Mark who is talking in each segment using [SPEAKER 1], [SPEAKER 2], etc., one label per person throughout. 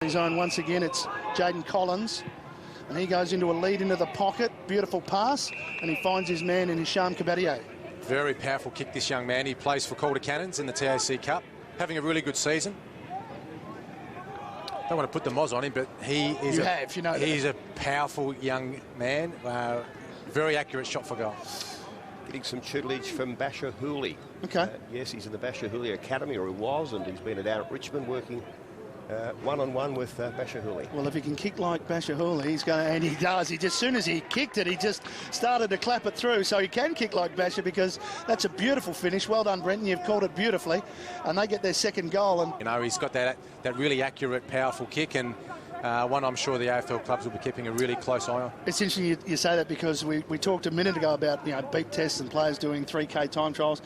[SPEAKER 1] His own once again, it's Jaden Collins. And he goes into a lead into the pocket. Beautiful pass. And he finds his man in Hisham Kerbatieh.
[SPEAKER 2] Very powerful kick, this young man. He plays for Calder Cannons in the TAC Cup. Having a really good season. Don't want to put the moz on him, but he is he's a powerful young man. Very accurate shot for goal.
[SPEAKER 3] Getting some tutelage from Basher Hooley.
[SPEAKER 1] Okay.
[SPEAKER 3] Yes, he's in the Basher Hooley Academy, or he was, and he's been down at Richmond working one-on-one with Basher Hooley.
[SPEAKER 1] Well, if he can kick like Basher Hooley, he's going to, and he does. As soon as he kicked it, he just started to clap it through. So he can kick like Basher, because that's a beautiful finish. Well done, Brenton. You've called it beautifully. And they get their second goal. And
[SPEAKER 2] you know, he's got that really accurate, powerful kick, and one I'm sure the AFL clubs will be keeping a really close eye on.
[SPEAKER 1] It's interesting you say that, because we talked a minute ago about, you know, beat tests and players doing 3K time trials.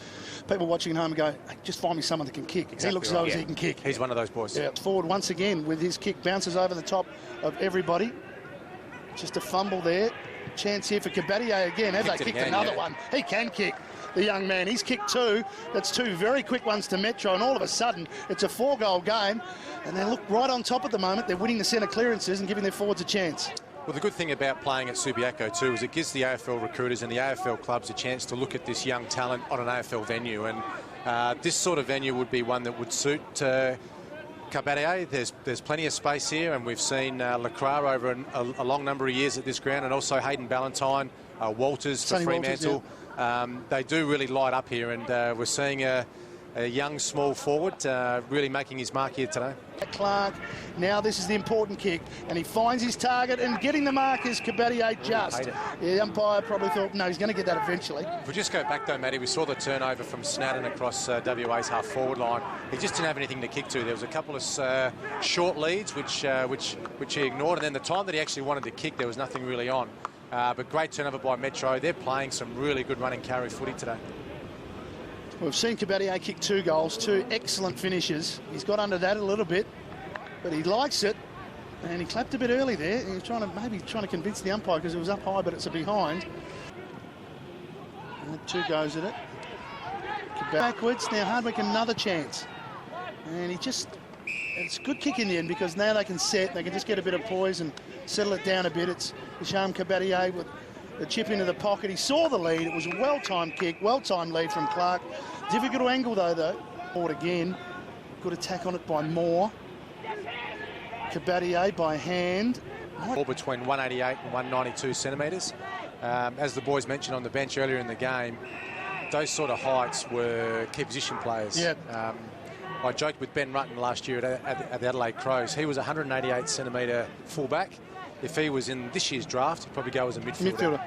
[SPEAKER 1] People watching at home go, hey, just find me someone that can kick.
[SPEAKER 2] Exactly,
[SPEAKER 1] he looks as though he can kick.
[SPEAKER 2] He's one of those boys.
[SPEAKER 1] Yeah, forward once again with his kick, bounces over the top of everybody. Just a fumble there. Chance here for Kerbatieh again. Have they kicked another one? He can kick, the young man. He's kicked two. That's two very quick ones to Metro, and all of a sudden it's a 4-goal game, and they look right on top at the moment. They're winning the centre clearances and giving their forwards a chance.
[SPEAKER 2] Well, the good thing about playing at Subiaco too is it gives the AFL recruiters and the AFL clubs a chance to look at this young talent on an AFL venue, and this sort of venue would be one that would suit Kerbatieh. There's plenty of space here, and we've seen Lacroix over a long number of years at this ground, and also Hayden Ballantyne, Walters for Fremantle. They do really light up here, and we're seeing a young small forward really making his mark here today.
[SPEAKER 1] Clark, now this is the important kick, and he finds his target, and getting the mark is Kerbatieh just. The umpire probably thought, no, he's going to get that eventually.
[SPEAKER 2] If we just go back though, Matty, we saw the turnover from Snadden across WA's half-forward line. He just didn't have anything to kick to. There was a couple of short leads which he ignored, and then the time that he actually wanted to kick, there was nothing really on. But great turnover by Metro. They're playing some really good run and carry footy today.
[SPEAKER 1] We've seen Kerbatieh kick 2 goals, 2 excellent finishes. He's got under that a little bit, but he likes it. And he clapped a bit early there. He was maybe trying to convince the umpire, because it was up high, but it's a behind. And 2 goes at it. Backwards, now Hardwick another chance. And it's a good kick in the end, because now they can just get a bit of poise and settle it down a bit. It's Hisham Kerbatieh with the chip into the pocket. He saw the lead. It was a well-timed kick, well-timed lead from Clark. Difficult to angle though. Forward again. Good attack on it by Moore. Kerbatieh by hand.
[SPEAKER 2] All between 188 and 192 centimetres. As the boys mentioned on the bench earlier in the game, those sort of heights were key position players.
[SPEAKER 1] Yeah.
[SPEAKER 2] I joked with Ben Rutten last year at the Adelaide Crows. He was a 188 centimetre fullback. If he was in this year's draft, he'd probably go as a midfielder.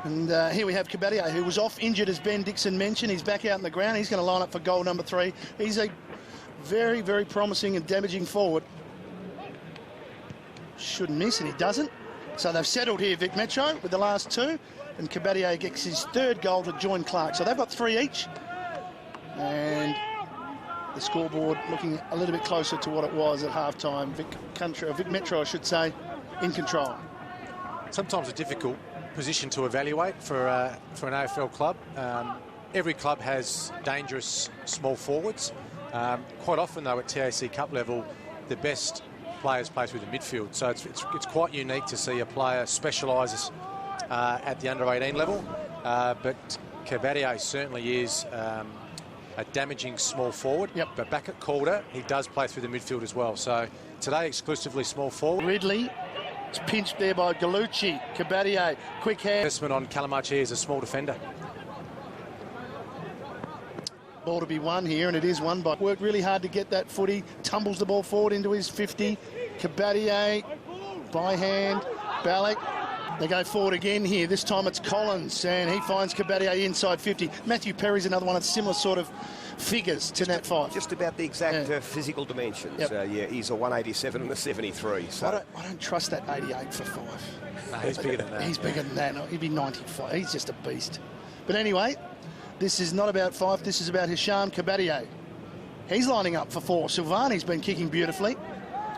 [SPEAKER 1] And here we have Kerbatieh, who was off injured, as Ben Dixon mentioned. He's back out in the ground. He's going to line up for goal number 3. He's a very, very promising and damaging forward. Shouldn't miss, and he doesn't. So they've settled here, Vic Metro, with the last 2. And Kerbatieh gets his 3rd goal to join Clark. So they've got 3 each. And the scoreboard looking a little bit closer to what it was at half-time. Vic Metro, I should say, in control.
[SPEAKER 2] Sometimes a difficult position to evaluate for an AFL club. Every club has dangerous small forwards. Quite often, though, at TAC Cup level, the best players play through the midfield. So it's quite unique to see a player specialise at the under-18 level. But Kerbatieh certainly is a damaging small forward.
[SPEAKER 1] Yep.
[SPEAKER 2] But back at Calder, he does play through the midfield as well. So today, exclusively small forward.
[SPEAKER 1] Ridley. It's pinched there by Gallucci. Kerbatieh, quick hand.
[SPEAKER 2] Investment on Kerbatieh as a small defender.
[SPEAKER 1] Ball to be won here, and it is won by. Worked really hard to get that footy. Tumbles the ball forward into his 50. Kerbatieh, by hand. Ballack. They go forward again here. This time it's Collins, and he finds Kerbatieh inside 50. Matthew Perry's another one of similar sort of figures to Nat 5.
[SPEAKER 3] Just about the exact physical dimensions.
[SPEAKER 1] Yep.
[SPEAKER 3] Yeah, he's a 187 and a 73. So
[SPEAKER 1] I don't trust that 88 for 5.
[SPEAKER 2] No, he's bigger than that.
[SPEAKER 1] He's bigger than that. He'd be 95. He's just a beast. But anyway, this is not about 5. This is about Hisham Kerbatieh. He's lining up for 4. Silvani's been kicking beautifully.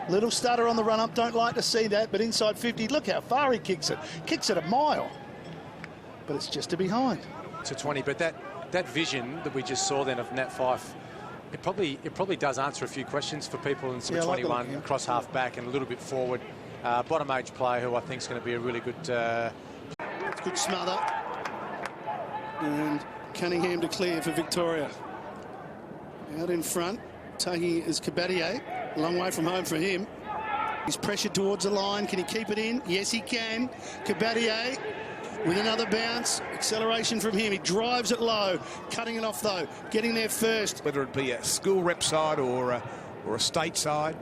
[SPEAKER 1] Little stutter on the run-up. Don't like to see that. But inside 50, look how far he kicks it. Kicks it a mile. But it's just a behind.
[SPEAKER 2] To 20. But that vision that we just saw then of Nat Fyfe It probably does answer a few questions for people in Super 21, across half back and a little bit forward. Bottom age player who I think is going to be a really good...
[SPEAKER 1] Good smother. And Cunningham to clear for Victoria. Out in front, taking is Kerbatieh. A long way from home for him. He's pressured towards the line. Can he keep it in? Yes, he can. Kerbatieh with another bounce. Acceleration from him. He drives it low. Cutting it off, though. Getting there first.
[SPEAKER 4] Whether it be a school rep side or a state side.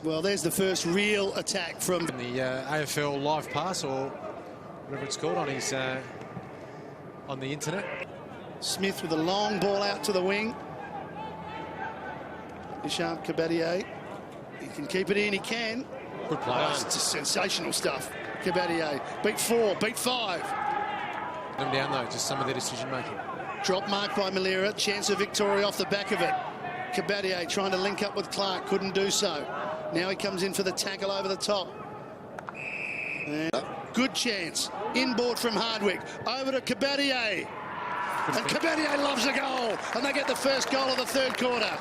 [SPEAKER 1] Well, there's the first real attack from
[SPEAKER 2] the AFL live pass, or whatever it's called, on his on the internet.
[SPEAKER 1] Smith with a long ball out to the wing. Hisham Kerbatieh. He can keep it in. He can.
[SPEAKER 2] Good play.
[SPEAKER 1] Oh, it's just sensational stuff. Kerbatieh. Beat 4. Beat 5.
[SPEAKER 2] Them down, though. Just some of their decision-making.
[SPEAKER 1] Drop mark by Malira. Chance of Victoria off the back of it. Kerbatieh trying to link up with Clark. Couldn't do so. Now he comes in for the tackle over the top. And good chance. Inboard from Hardwick. Over to Kerbatieh. And Kerbatieh loves a goal. And they get the first goal of the third quarter.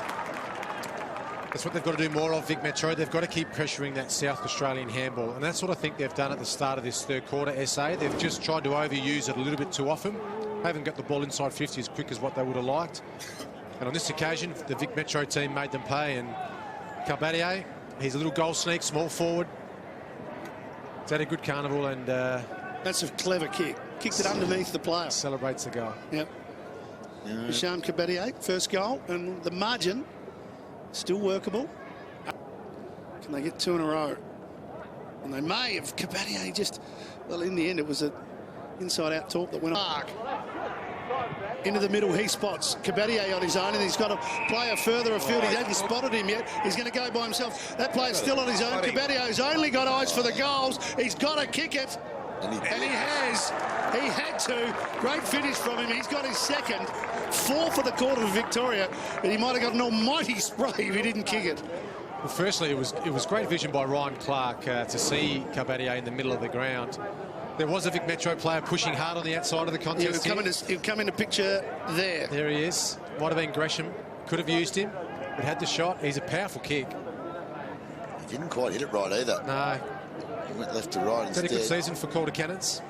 [SPEAKER 2] That's what they've got to do more of, Vic Metro. They've got to keep pressuring that South Australian handball. And that's what I think they've done at the start of this third quarter, SA. They've just tried to overuse it a little bit too often. They haven't got the ball inside 50 as quick as what they would have liked. And on this occasion, the Vic Metro team made them pay. And Kerbatieh, he's a little goal sneak, small forward. He's had a good carnival, and...
[SPEAKER 1] that's a clever kick. Kicked it underneath the player.
[SPEAKER 2] Celebrates the goal.
[SPEAKER 1] Yep. Hisham Kerbatieh, first goal. And the margin... still workable. Can they get 2 in a row? And they may have. Kerbatieh just... well, in the end, it was an inside-out talk that went on. Into the middle, he spots Kerbatieh on his own, and he's got a player further afield. He hasn't spotted him yet. He's going to go by himself. That player's still on his own. Kerbatieh's only got eyes for the goals. He's got to kick it. And he has. He had to. Great finish from him. He's got his second. 4 for the quarter of Victoria. And he might have got an almighty spray if he didn't kick it.
[SPEAKER 2] Well, firstly, it was great vision by Ryan Clark to see Kerbatieh in the middle of the ground. There was a Vic Metro player pushing hard on the outside of the contest.
[SPEAKER 1] He'll come into picture there.
[SPEAKER 2] There he is. Might have been Gresham. Could have used him, but had the shot. He's a powerful kick.
[SPEAKER 5] He didn't quite hit it right either.
[SPEAKER 2] No.
[SPEAKER 5] He went left to right instead.
[SPEAKER 2] Very good season for Calder Cannons.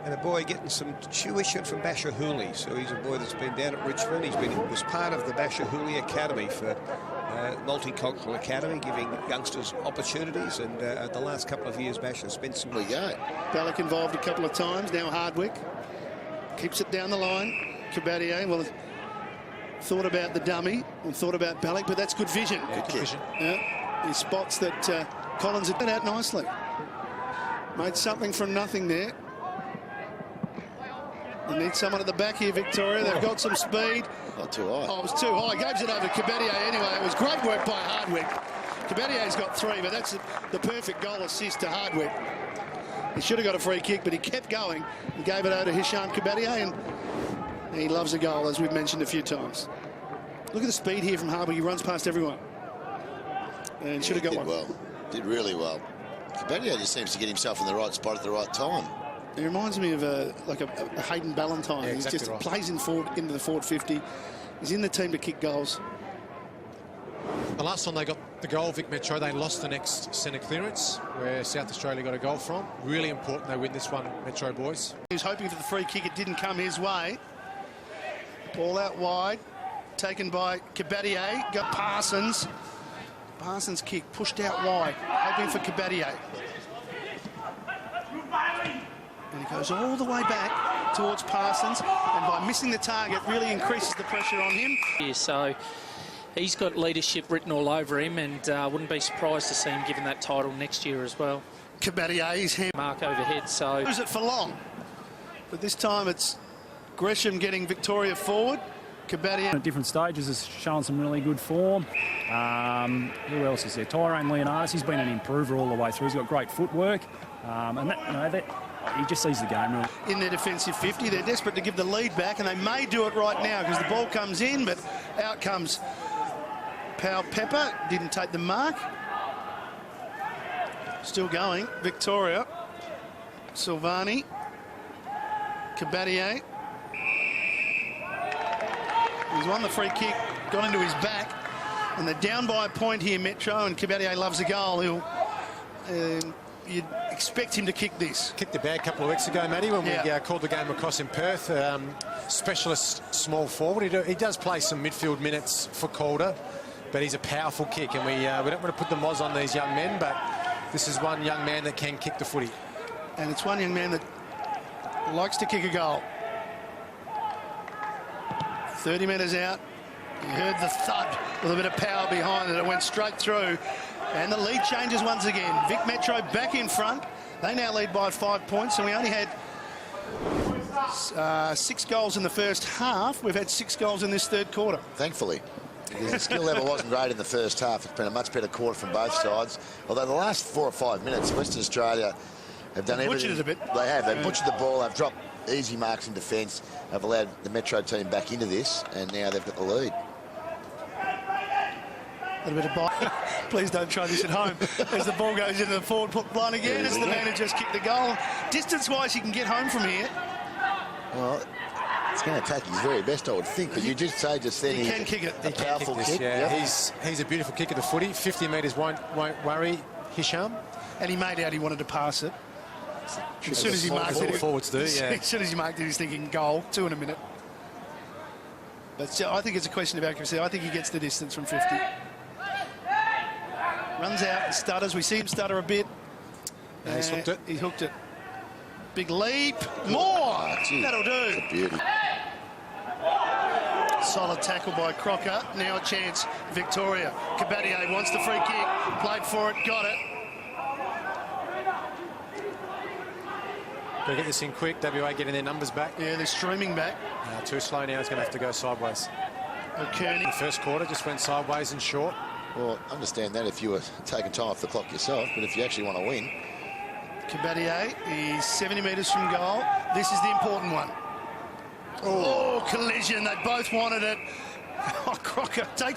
[SPEAKER 4] And a boy getting some tuition from Basher Hooley. So he's a boy that's been down at Richmond. Was part of the Basher Hooley Academy for Multicultural Academy, giving youngsters opportunities. And the last couple of years, Basher spent some...
[SPEAKER 5] There we go.
[SPEAKER 1] Ballack involved a couple of times. Now Hardwick keeps it down the line. Kerbatieh, well, thought about the dummy and thought about Ballack, but that's good vision.
[SPEAKER 2] Yeah, good vision.
[SPEAKER 1] Yeah, he spots that Collins had put out nicely. Made something from nothing there. They need someone at the back here, Victoria. They've got some speed.
[SPEAKER 5] Not too high.
[SPEAKER 1] Oh, it was too high. Gives it over to Kerbatieh anyway. It was great work by Hardwick. Kerbatieh's got 3, but that's the perfect goal assist to Hardwick. He should have got a free kick, but he kept going and gave it over to Hisham Kerbatieh, and he loves a goal, as we've mentioned a few times. Look at the speed here from Hardwick. He runs past everyone. And should have got one.
[SPEAKER 5] Well. Did really well. Kerbatieh just seems to get himself in the right spot at the right time.
[SPEAKER 1] It reminds me of a Hayden Ballantyne.
[SPEAKER 2] Yeah, exactly.
[SPEAKER 1] He just
[SPEAKER 2] right.
[SPEAKER 1] plays into the forward 50. He's in the team to kick goals.
[SPEAKER 2] The last time they got the goal, Vic Metro, they lost the next centre clearance, where South Australia got a goal from. Really important they win this one, Metro boys.
[SPEAKER 1] He was hoping for the free kick. It didn't come his way. Ball out wide. Taken by Kerbatieh. Got Parsons. Parsons kick pushed out wide. Hoping for Kerbatieh. And he goes all the way back towards Parsons, and by missing the target really increases the pressure on him.
[SPEAKER 6] Yeah, so he's got leadership written all over him, and wouldn't be surprised to see him given that title next year as well.
[SPEAKER 1] Kerbatieh's hand
[SPEAKER 6] Mark overhead, so...
[SPEAKER 1] lose it for long. But this time it's Gresham getting Victoria forward. Kerbatieh
[SPEAKER 7] at different stages has shown some really good form. Who else is there? Tyrone Leonardis, he's been an improver all the way through. He's got great footwork. And that, he just sees the game really.
[SPEAKER 1] in their defensive 50. They're desperate to give the lead back, and they may do it right now because the ball comes in, but out comes Powell Pepper. Didn't take the mark. Still going. Victoria. Silvani. Kerbatieh. He's won the free kick got into his back. And they're down by a point here, Metro, and Kerbatieh loves a goal. You'd expect him to kick this.
[SPEAKER 2] Kicked the bag a couple of weeks ago, Matty, when we
[SPEAKER 1] Yeah.
[SPEAKER 2] called the game across in Perth. Specialist small forward. He does play some midfield minutes for Calder, but he's a powerful kick, and we don't want to put the moz on these young men, but this is one young man that can kick the footy.
[SPEAKER 1] And it's one young man that likes to kick a goal. 30 metres out. You heard the thud with a bit of power behind it. It went straight through. And the lead changes once again. Vic Metro back in front. They now lead by 5 points, and we only had 6 goals in the first half. We've had 6 goals in this third quarter.
[SPEAKER 5] Thankfully. Because the skill level wasn't great in the first half. It's been a much better quarter from both sides. Although the last 4 or 5 minutes, Western Australia have done everything.
[SPEAKER 1] Butchered it a bit.
[SPEAKER 5] They have. They've butchered the ball. They've dropped easy marks in defence. Have allowed the Metro team back into this, and now they've got the lead.
[SPEAKER 1] A little bit of bite. Please don't try this at home. As the ball goes into the forward line again, as the man who just kicked the goal. Distance-wise, he can get home from here.
[SPEAKER 5] Well, it's going to take his very best, I would think. But you just say just then
[SPEAKER 1] he can kick it.
[SPEAKER 5] A powerful kick.
[SPEAKER 2] Yeah,
[SPEAKER 5] Yep.
[SPEAKER 2] he's a beautiful kick of the footy. 50 metres won't worry Hisham.
[SPEAKER 1] And he made out he wanted to pass it. As soon as he marked it,
[SPEAKER 2] forwards do, yeah.
[SPEAKER 1] As soon as he marked it, he's thinking goal, 2 in a minute. But I think it's a question of accuracy. I think he gets the distance from 50. Runs out and stutters. We see him stutter a bit.
[SPEAKER 2] Yeah, he's hooked it.
[SPEAKER 1] He's hooked it. Big leap. More. That'll do.
[SPEAKER 5] It's a beauty.
[SPEAKER 1] Solid tackle by Crocker. Now a chance. Victoria. Kerbatieh wants the free kick. Played for it. Got it.
[SPEAKER 2] Got to get this in quick. WA getting their numbers back.
[SPEAKER 1] Yeah, they're streaming back.
[SPEAKER 2] Too slow now. He's going to have to go sideways.
[SPEAKER 1] O'Kearney.
[SPEAKER 2] The first quarter just went sideways and short.
[SPEAKER 5] Well, understand that if you were taking time off the clock yourself, but if you actually want to win.
[SPEAKER 1] Kerbatieh, he's 70 metres from goal. This is the important one. Oh, collision. They both wanted it. Oh, Crocker takes the